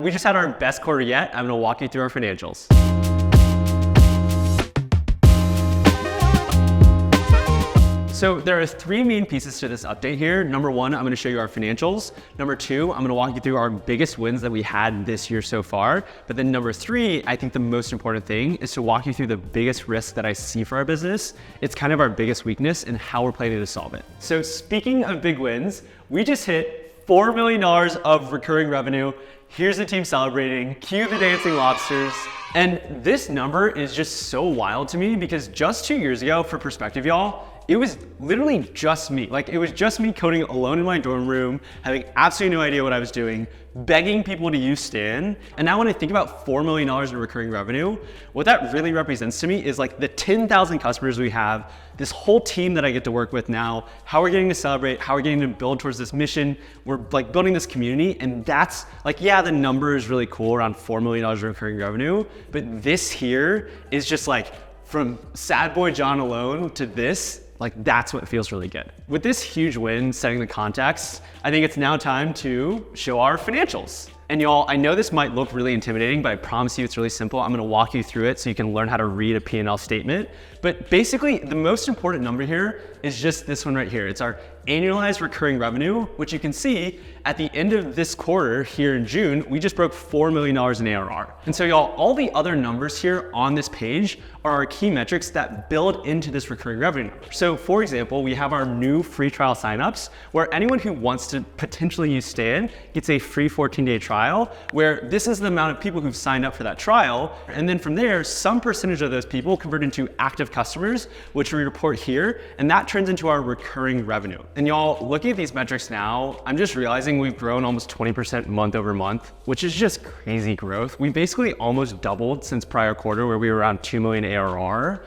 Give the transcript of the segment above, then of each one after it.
We just had our best quarter yet. I'm gonna walk you through our financials. So there are three main pieces to this update here. Number one, I'm gonna show you our financials. Number two, I'm gonna walk you through our biggest wins that we had this year so far. But then number three, I think the most important thing is to walk you through the biggest risk that I see for our business. It's kind of our biggest weakness and how we're planning to solve it. So speaking of big wins, we just hit $4 million of recurring revenue. Here's the team celebrating, cue the dancing lobsters. And this number is just so wild to me because just 2 years ago, for perspective, y'all, it was literally just me. Like, it was just me coding alone in my dorm room, having absolutely no idea what I was doing, begging people to use Stan. And now when I think about $4 million in recurring revenue, what that really represents to me is like the 10,000 customers we have, this whole team that I get to work with now, how we're getting to celebrate, how we're getting to build towards this mission. We're like building this community, and that's like, yeah, the number is really cool, around $4 million in recurring revenue, but this here is just like, from Sad Boy John alone to this, like that's what feels really good. With this huge win setting the context, I think it's now time to show our financials. And y'all, I know this might look really intimidating, but I promise you it's really simple. I'm gonna walk you through it so you can learn how to read a P&L statement. But basically, the most important number here is just this one right here. It's our annualized recurring revenue, which you can see at the end of this quarter here in June, we just broke $4 million in ARR. And so y'all, all the other numbers here on this page are our key metrics that build into this recurring revenue number. So for example, we have our new free trial signups where anyone who wants to potentially use Stan gets a free 14-day trial, where this is the amount of people who've signed up for that trial. And then from there, some percentage of those people convert into active customers, which we report here, and that turns into our recurring revenue. And y'all, looking at these metrics now, I'm just realizing we've grown almost 20% month over month, which is just crazy growth. We basically almost doubled since prior quarter where we were around 2 million ARR.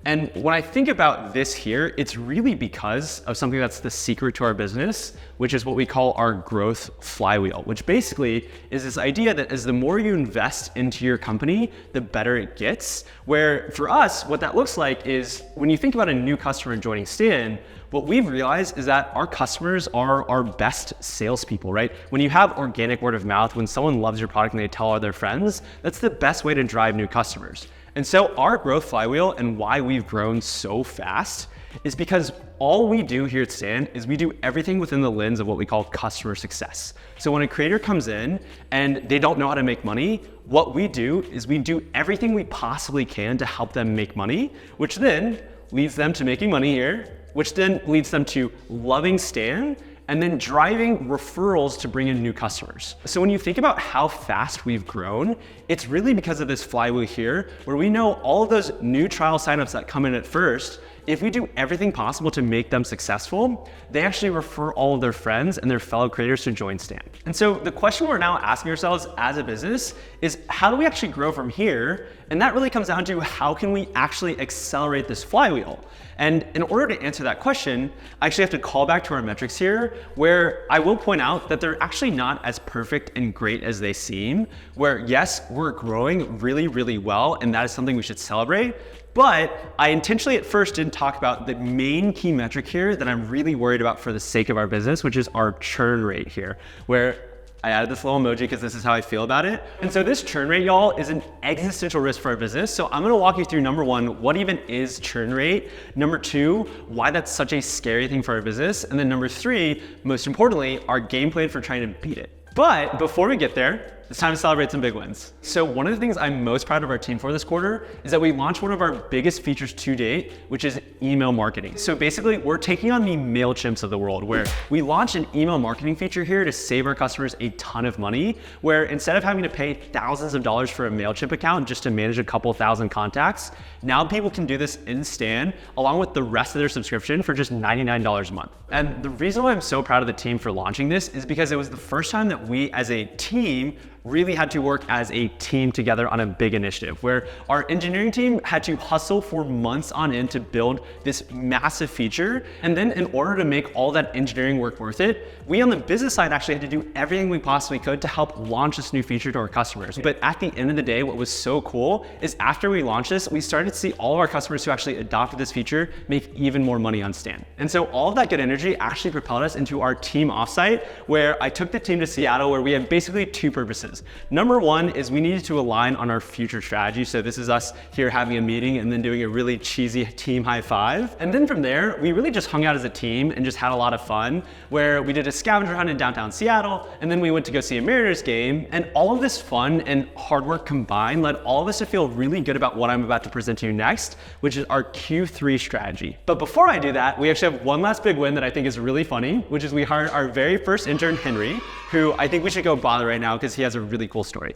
And when I think about this here, it's really because of something that's the secret to our business, which is what we call our growth flywheel, which basically is this idea that as the more you invest into your company, the better it gets. Where for us, what that looks like is when you think about a new customer joining Stan, what we've realized is that our customers are our best salespeople, right? When you have organic word of mouth, when someone loves your product and they tell all their friends, that's the best way to drive new customers. And so our growth flywheel and why we've grown so fast is because all we do here at Stan is we do everything within the lens of what we call customer success. So when a creator comes in and they don't know how to make money, what we do is we do everything we possibly can to help them make money, which then leads them to making money here, which then leads them to loving Stan, and then driving referrals to bring in new customers. So when you think about how fast we've grown, it's really because of this flywheel here, where we know all of those new trial signups that come in at first, if we do everything possible to make them successful, they actually refer all of their friends and their fellow creators to join Stan. And so the question we're now asking ourselves as a business is, how do we actually grow from here? And that really comes down to, how can we actually accelerate this flywheel? And in order to answer that question, I actually have to call back to our metrics here, where I will point out that they're actually not as perfect and great as they seem, where yes, we're growing really, really well, and that is something we should celebrate. But I intentionally at first didn't talk about the main key metric here that I'm really worried about for the sake of our business, which is our churn rate here, where I added this little emoji because this is how I feel about it. And so this churn rate, y'all, is an existential risk for our business. So I'm gonna walk you through number one, what even is churn rate? Number two, why that's such a scary thing for our business. And then number three, most importantly, our game plan for trying to beat it. But before we get there, it's time to celebrate some big wins. So one of the things I'm most proud of our team for this quarter is that we launched one of our biggest features to date, which is email marketing. So basically, we're taking on the MailChimps of the world, where we launched an email marketing feature here to save our customers a ton of money, where instead of having to pay thousands of dollars for a MailChimp account just to manage a couple thousand contacts, now people can do this in Stan along with the rest of their subscription for just $99 a month. And the reason why I'm so proud of the team for launching this is because it was the first time that we as a team really had to work as a team together on a big initiative, where our engineering team had to hustle for months on end to build this massive feature. And then in order to make all that engineering work worth it, we on the business side actually had to do everything we possibly could to help launch this new feature to our customers. But at the end of the day, what was so cool is after we launched this, we started to see all of our customers who actually adopted this feature make even more money on Stan. And so all of that good energy actually propelled us into our team offsite, where I took the team to Seattle, where we have basically two purposes. businesses. Number one is we needed to align on our future strategy. So this is us here having a meeting and then doing a really cheesy team high five. And then from there, we really just hung out as a team and just had a lot of fun, where we did a scavenger hunt in downtown Seattle, and then we went to go see a Mariners game. And all of this fun and hard work combined led all of us to feel really good about what I'm about to present to you next, which is our Q3 strategy. But before I do that, we actually have one last big win that I think is really funny, which is we hired our very first intern, Henry, who I think we should go bother right now because he has a really cool story.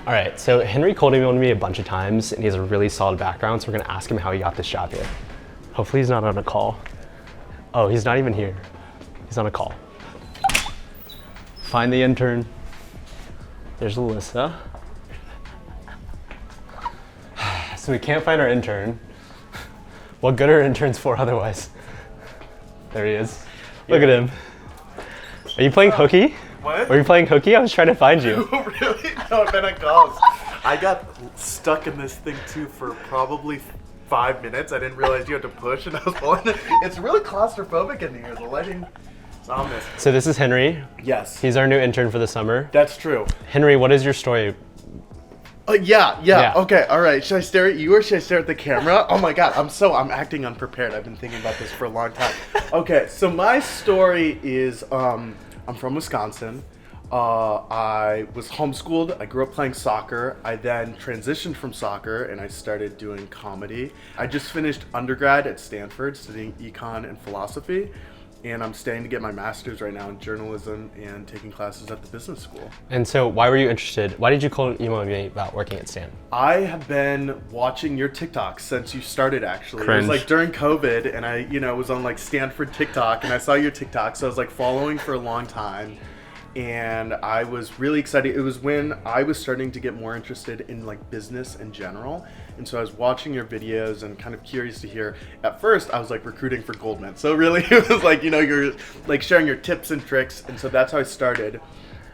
All right, so Henry cold emailed me a bunch of times and he has a really solid background, so we're gonna ask him how he got this job here. Hopefully he's not on a call. Oh, he's not even here. He's on a call. Find the intern. There's Alyssa. So we can't find our intern. What good are interns for otherwise? There he is. Look at him. Are you playing hooky? What? Were you playing hooky? I was trying to find you. Really? No, I've been on calls. I got stuck in this thing too for probably 5 minutes. I didn't realize you had to push, and I was pulling it. It's really claustrophobic in here. The lighting is ominous. So this is Henry. Yes. He's our new intern for the summer. That's true. Henry, what is your story? Yeah. Okay, all right. Should I stare at you or should I stare at the camera? Oh my God, I'm acting unprepared. I've been thinking about this for a long time. Okay, so my story is, I'm from Wisconsin. I was homeschooled. I grew up playing soccer. I then transitioned from soccer and I started doing comedy. I just finished undergrad at Stanford studying econ and philosophy. And I'm staying to get my master's right now in journalism and taking classes at the business school. And so why were you interested? Why did you email me about working at Stan? I have been watching your TikToks since you started, actually. Cringe. It was like during COVID and I, was on like Stanford TikTok and I saw your TikTok. So I was like following for a long time. And I was really excited. It was when I was starting to get more interested in like business in general. And so I was watching your videos and kind of curious to hear. At first, I was like recruiting for Goldman. So really it was like, you're like sharing your tips and tricks. And so that's how I started.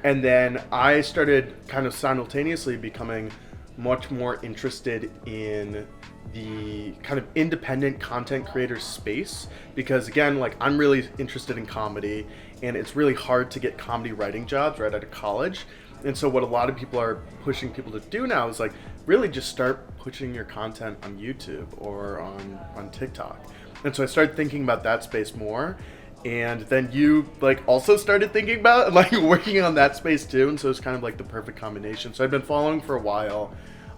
And then I started kind of simultaneously becoming much more interested in the kind of independent content creator space, because again, like I'm really interested in comedy and it's really hard to get comedy writing jobs right out of college. And so what a lot of people are pushing people to do now is like really just start pushing your content on YouTube or on TikTok. And so I started thinking about that space more. And then you like also started thinking about like working on that space too. And so it's kind of like the perfect combination. So I've been following for a while.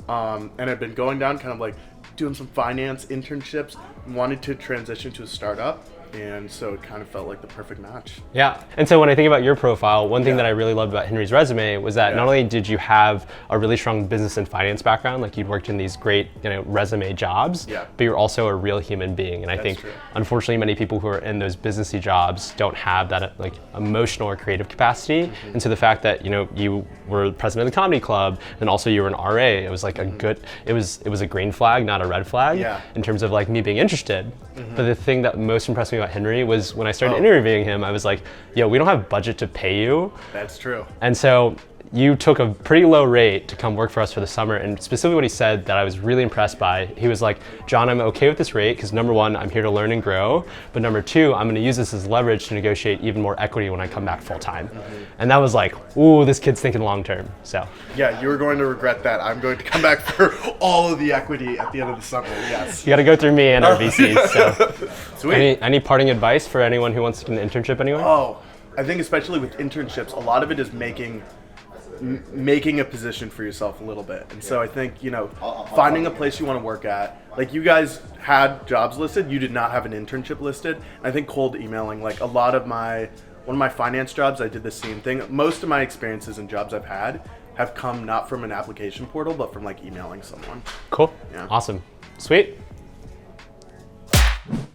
And I've been going down kind of like doing some finance internships, wanted to transition to a startup. And so it kind of felt like the perfect match. Yeah. And so when I think about your profile, one thing that I really loved about Henry's resume was that not only did you have a really strong business and finance background, like you'd worked in these great, resume jobs, but you're also a real human being. And I think, unfortunately, many people who are in those businessy jobs don't have that like emotional or creative capacity. And so the fact that, you were president of the comedy club and also you were an RA, it was like a good, it was a green flag, not a red flag in terms of like me being interested. But the thing that most impressed me about Henry was when I started interviewing him, I was like, yo, we don't have budget to pay you. That's true. And so you took a pretty low rate to come work for us for the summer. And specifically what he said that I was really impressed by, he was like, John, I'm okay with this rate because number one, I'm here to learn and grow. But number two, I'm gonna use this as leverage to negotiate even more equity when I come back full time. And that was like, ooh, this kid's thinking long term, so. Yeah, you were going to regret that. I'm going to come back for all of the equity at the end of the summer, yes. You gotta go through me and our VCs, so. Sweet. Any parting advice for anyone who wants to get an internship anywhere? Oh, I think especially with internships, a lot of it is making a position for yourself a little bit. And so I think, finding a place you want to work at, like you guys had jobs listed, you did not have an internship listed. I think cold emailing, like one of my finance jobs, I did the same thing. Most of my experiences and jobs I've had have come not from an application portal, but from like emailing someone. Cool. Yeah. Awesome. Sweet.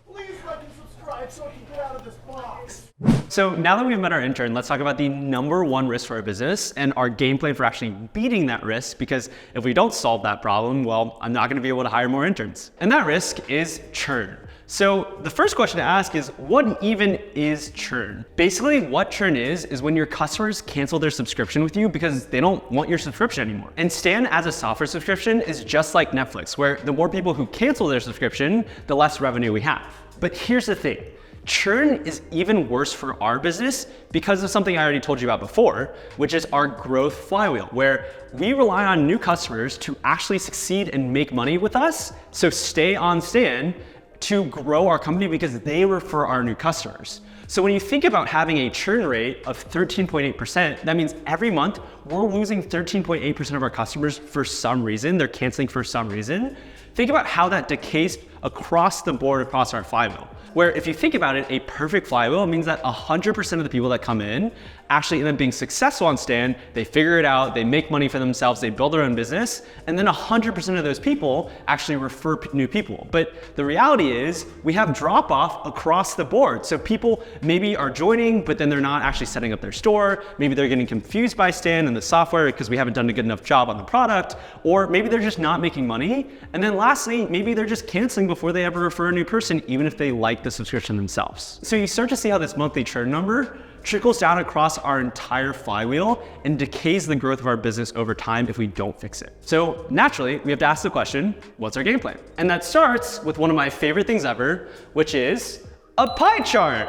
Please like and subscribe so I can get out of this box. So now that we've met our intern, let's talk about the number one risk for our business and our game plan for actually beating that risk, because if we don't solve that problem, well, I'm not gonna be able to hire more interns. And that risk is churn. So the first question to ask is, what even is churn? Basically, what churn is when your customers cancel their subscription with you because they don't want your subscription anymore. And Stan as a software subscription is just like Netflix, where the more people who cancel their subscription, the less revenue we have. But here's the thing. Churn is even worse for our business because of something I already told you about before, which is our growth flywheel, where we rely on new customers to actually succeed and make money with us. So stay on stand to grow our company because they refer our new customers. So when you think about having a churn rate of 13.8%, that means every month we're losing 13.8% of our customers for some reason. They're canceling for some reason. Think about how that decays across the board across our flywheel. Where if you think about it, a perfect flywheel means that 100% of the people that come in actually end up being successful on Stand. They figure it out, they make money for themselves, they build their own business, and then 100% of those people actually refer new people. But the reality is we have drop off across the board. So people maybe are joining, but then they're not actually setting up their store. Maybe they're getting confused by Stand and the software because we haven't done a good enough job on the product, or maybe they're just not making money. And then lastly, maybe they're just canceling before they ever refer a new person, even if they like the subscription themselves. So you start to see how this monthly churn number trickles down across our entire flywheel and decays the growth of our business over time if we don't fix it. So naturally, we have to ask the question, what's our game plan? And that starts with one of my favorite things ever, which is a pie chart.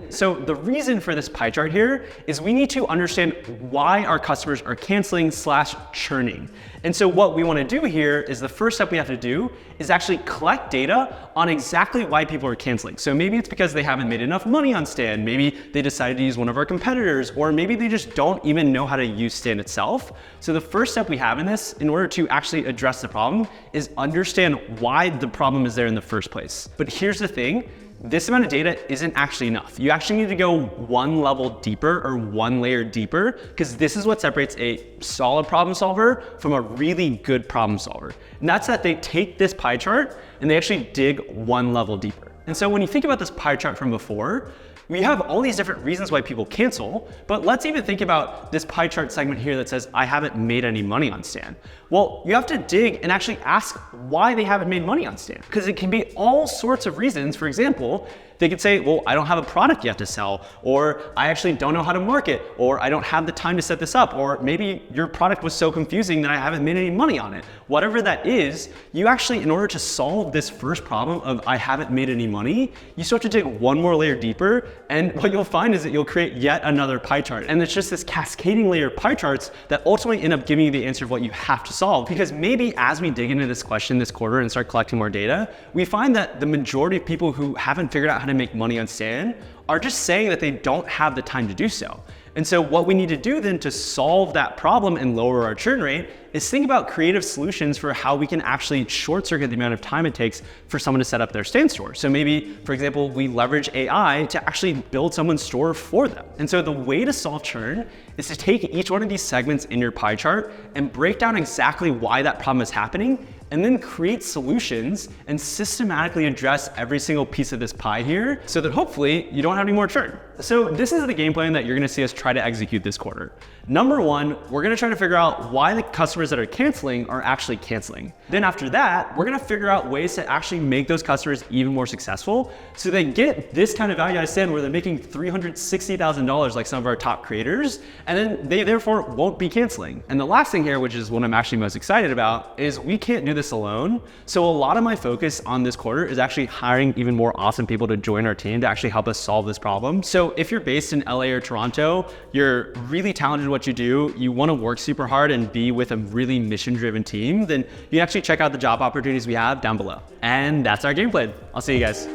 So the reason for this pie chart here is we need to understand why our customers are canceling / churning. And so what we want to do here is the first step we have to do is actually collect data on exactly why people are canceling. So maybe it's because they haven't made enough money on Stand, maybe they decided to use one of our competitors, or maybe they just don't even know how to use Stand itself. So the first step we have in this, in order to actually address the problem, is understand why the problem is there in the first place. But here's the thing. This amount of data isn't actually enough. You actually need to go one level deeper or one layer deeper, because this is what separates a solid problem solver from a really good problem solver. And that's that they take this pie chart and they actually dig one level deeper. And so when you think about this pie chart from before, we have all these different reasons why people cancel, but let's even think about this pie chart segment here that says, I haven't made any money on Stand. Well, you have to dig and actually ask why they haven't made money on Stand, because it can be all sorts of reasons. For example, they could say, well, I don't have a product yet to sell, or I actually don't know how to market, or I don't have the time to set this up, or maybe your product was so confusing that I haven't made any money on it. Whatever that is, you actually, in order to solve this first problem of I haven't made any money, you start to dig one more layer deeper, and what you'll find is that you'll create yet another pie chart. And it's just this cascading layer of pie charts that ultimately end up giving you the answer of what you have to solve. Because maybe as we dig into this question this quarter and start collecting more data, we find that the majority of people who haven't figured out how to make money on Stand are just saying that they don't have the time to do so. And so what we need to do then to solve that problem and lower our churn rate is think about creative solutions for how we can actually short circuit the amount of time it takes for someone to set up their Stand store. So maybe, for example, we leverage AI to actually build someone's store for them. And so the way to solve churn is to take each one of these segments in your pie chart and break down exactly why that problem is happening, and then create solutions and systematically address every single piece of this pie here so that hopefully you don't have any more churn. So this is the game plan that you're gonna see us try to execute this quarter. Number one, we're gonna try to figure out why the customers that are canceling are actually canceling. Then after that, we're gonna figure out ways to actually make those customers even more successful so they get this kind of value out of Stand where they're making $360,000 like some of our top creators, and then they therefore won't be canceling. And the last thing here, which is what I'm actually most excited about, is we can't do this alone. So a lot of my focus on this quarter is actually hiring even more awesome people to join our team to actually help us solve this problem. So if you're based in LA or Toronto, you're really talented at what you do, you want to work super hard and be with a really mission-driven team, then you can actually check out the job opportunities we have down below. And that's our game plan. I'll see you guys.